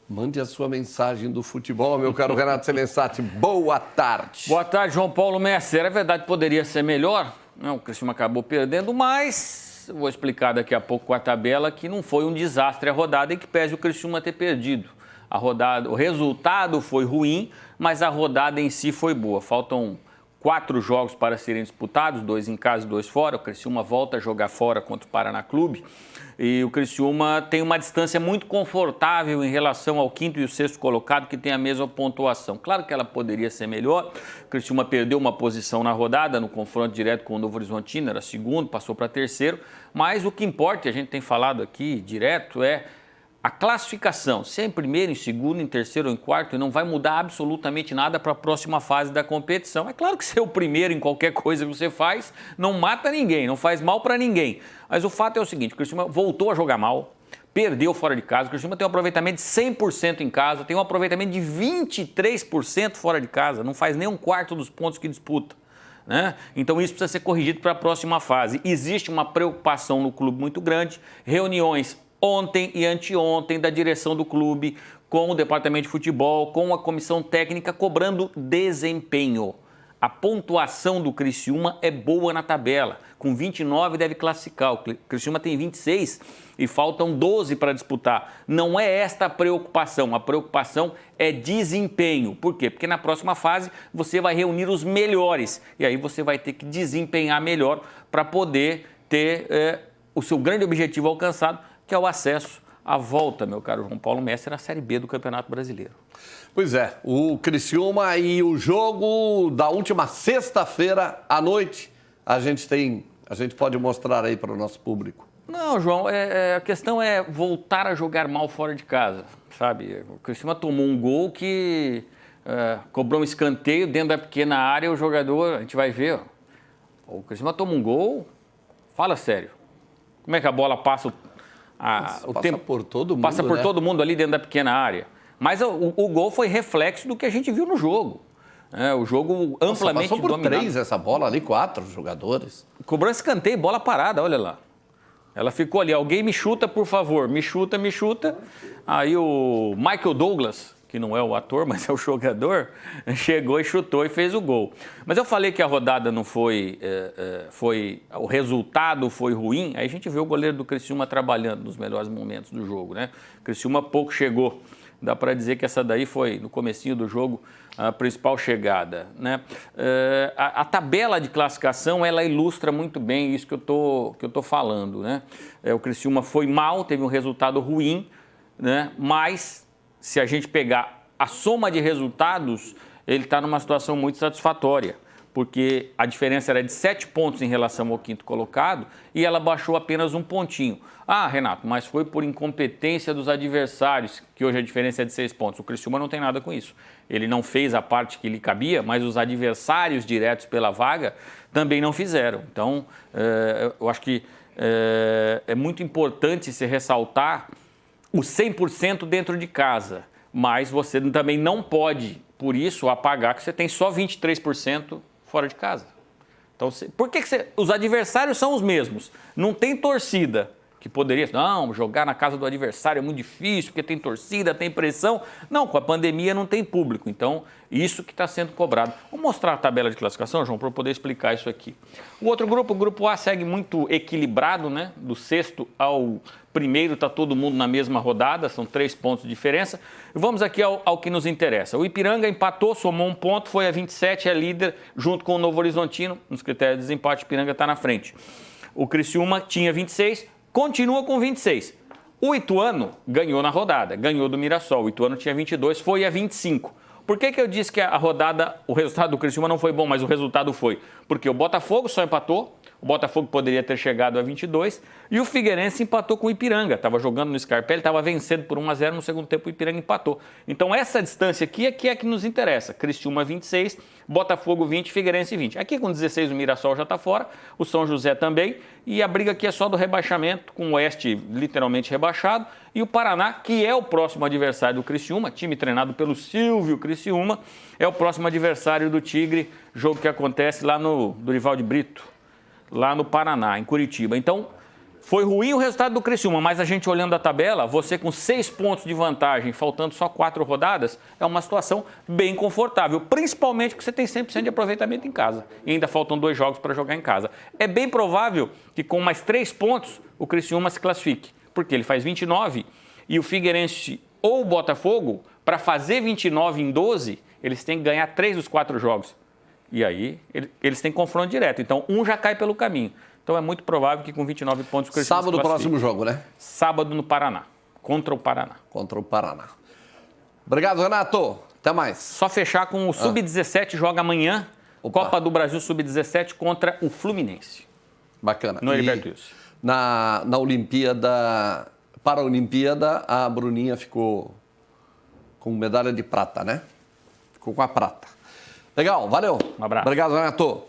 Mande a sua mensagem do futebol, meu caro Renato Celensati. Boa tarde. Boa tarde, João Paulo Messer. É verdade, poderia ser melhor. O Criciúma acabou perdendo, mas vou explicar daqui a pouco com a tabela que não foi um desastre a rodada e que pese o Criciúma ter perdido. O resultado foi ruim, mas a rodada em si foi boa. Faltam 4 jogos para serem disputados, 2 em casa e 2 fora. O Criciúma volta a jogar fora contra o Paraná Clube. E o Criciúma tem uma distância muito confortável em relação ao quinto e o sexto colocado, que tem a mesma pontuação. Claro que ela poderia ser melhor. O Criciúma perdeu uma posição na rodada, no confronto direto com o Novo Horizontino, era segundo, passou para terceiro. Mas o que importa, e a gente tem falado aqui direto, é a classificação. Se é em primeiro, em segundo, em terceiro ou em quarto, não vai mudar absolutamente nada para a próxima fase da competição. É claro que ser o primeiro em qualquer coisa que você faz não mata ninguém, não faz mal para ninguém. Mas o fato é o seguinte, o Criciúma voltou a jogar mal, perdeu fora de casa. O Criciúma tem um aproveitamento de 100% em casa, tem um aproveitamento de 23% fora de casa, não faz nem um quarto dos pontos que disputa. Né? Então isso precisa ser corrigido para a próxima fase. Existe uma preocupação no clube muito grande, reuniões ontem e anteontem da direção do clube com o departamento de futebol, com a comissão técnica cobrando desempenho. A pontuação do Criciúma é boa na tabela, com 29 deve classificar, o Criciúma tem 26 e faltam 12 para disputar. Não é esta a preocupação é desempenho. Por quê? Porque na próxima fase você vai reunir os melhores e aí você vai ter que desempenhar melhor para poder ter o seu grande objetivo alcançado, que é o acesso à volta, meu caro João Paulo Messer, à Série B do Campeonato Brasileiro. Pois é, o Criciúma e o jogo da última sexta-feira à noite, a gente pode mostrar aí para o nosso público. Não, João, a questão é voltar a jogar mal fora de casa, sabe? O Criciúma tomou um gol que cobrou um escanteio dentro da pequena área, o jogador, a gente vai ver, ó, o Criciúma toma um gol, fala sério, como é que a bola passa por todo mundo, passa por todo mundo ali dentro da pequena área. Mas o gol foi reflexo do que a gente viu no jogo. O jogo amplamente passou por dominado. 3 essa bola ali, 4 jogadores. Cobrou escanteio, bola parada, olha lá. Ela ficou ali, alguém me chuta, por favor, me chuta. Aí o Michael Douglas, que não é o ator, mas é o jogador, chegou e chutou e fez o gol. Mas eu falei que a rodada não foi, o resultado foi ruim, aí a gente vê o goleiro do Criciúma trabalhando nos melhores momentos do jogo, né? O Criciúma pouco chegou, dá para dizer que essa daí foi, no comecinho do jogo, a principal chegada, né? A tabela de classificação, ela ilustra muito bem isso que eu tô falando, né? O Criciúma foi mal, teve um resultado ruim, né? Mas se a gente pegar a soma de resultados, ele está numa situação muito satisfatória, porque a diferença era de 7 pontos em relação ao quinto colocado e ela baixou apenas um pontinho. Ah, Renato, mas foi por incompetência dos adversários, que hoje a diferença é de 6 pontos. O Criciúma não tem nada com isso. Ele não fez a parte que lhe cabia, mas os adversários diretos pela vaga também não fizeram. Então, eu acho que é muito importante se ressaltar o 100% dentro de casa, mas você também não pode, por isso, apagar que você tem só 23% fora de casa. Então, por que os adversários são os mesmos? Não tem torcida que poderia, não, jogar na casa do adversário é muito difícil, porque tem torcida, tem pressão. Não, com a pandemia não tem público, então isso que está sendo cobrado. Vou mostrar a tabela de classificação, João, para eu poder explicar isso aqui. O outro grupo, o grupo A, segue muito equilibrado, né? Do sexto ao primeiro está todo mundo na mesma rodada, são 3 pontos de diferença. Vamos aqui ao que nos interessa. O Ipiranga empatou, somou 1 ponto, foi a 27, é líder, junto com o Novo Horizontino. Nos critérios de desempate, o Ipiranga está na frente. O Criciúma tinha 26, continua com 26. O Ituano ganhou na rodada, ganhou do Mirassol. O Ituano tinha 22, foi a 25. Por que eu disse que a rodada, o resultado do Criciúma não foi bom, mas o resultado foi? Porque o Botafogo só empatou, o Botafogo poderia ter chegado a 22 e o Figueirense empatou com o Ipiranga. Estava jogando no Scarpelli, estava vencendo por 1-0, no segundo tempo o Ipiranga empatou. Então essa distância aqui é que nos interessa. Criciúma 26, Botafogo 20, Figueirense 20. Aqui com 16 o Mirassol já está fora, o São José também. E a briga aqui é só do rebaixamento, com o Oeste literalmente rebaixado. E o Paraná, que é o próximo adversário do Criciúma, time treinado pelo Silvio Criciúma, é o próximo adversário do Tigre, jogo que acontece lá no Dorival de Brito, lá no Paraná, em Curitiba. Então, Foi ruim o resultado do Criciúma, mas a gente olhando a tabela, você com 6 pontos de vantagem, faltando só 4 rodadas, é uma situação bem confortável, principalmente porque você tem 100% de aproveitamento em casa e ainda faltam 2 jogos para jogar em casa. É bem provável que com mais 3 pontos o Criciúma se classifique, porque ele faz 29 e o Figueirense ou o Botafogo, para fazer 29 em 12, eles têm que ganhar 3 dos 4 jogos. E aí eles têm confronto direto, então um já cai pelo caminho. Então é muito provável que com 29 pontos o Criciúma Sábado, próximo jogo, né? Sábado no Paraná, contra o Paraná. Contra o Paraná. Obrigado, Renato. Até mais. Só fechar com o Sub-17, joga amanhã, Opa. Copa do Brasil Sub-17 contra o Fluminense. Bacana. No Heriberto Wilson. Na Olimpíada, para a Olimpíada, a Bruninha ficou com medalha de prata, né? Ficou com a prata. Legal, valeu. Um abraço. Obrigado, Renato.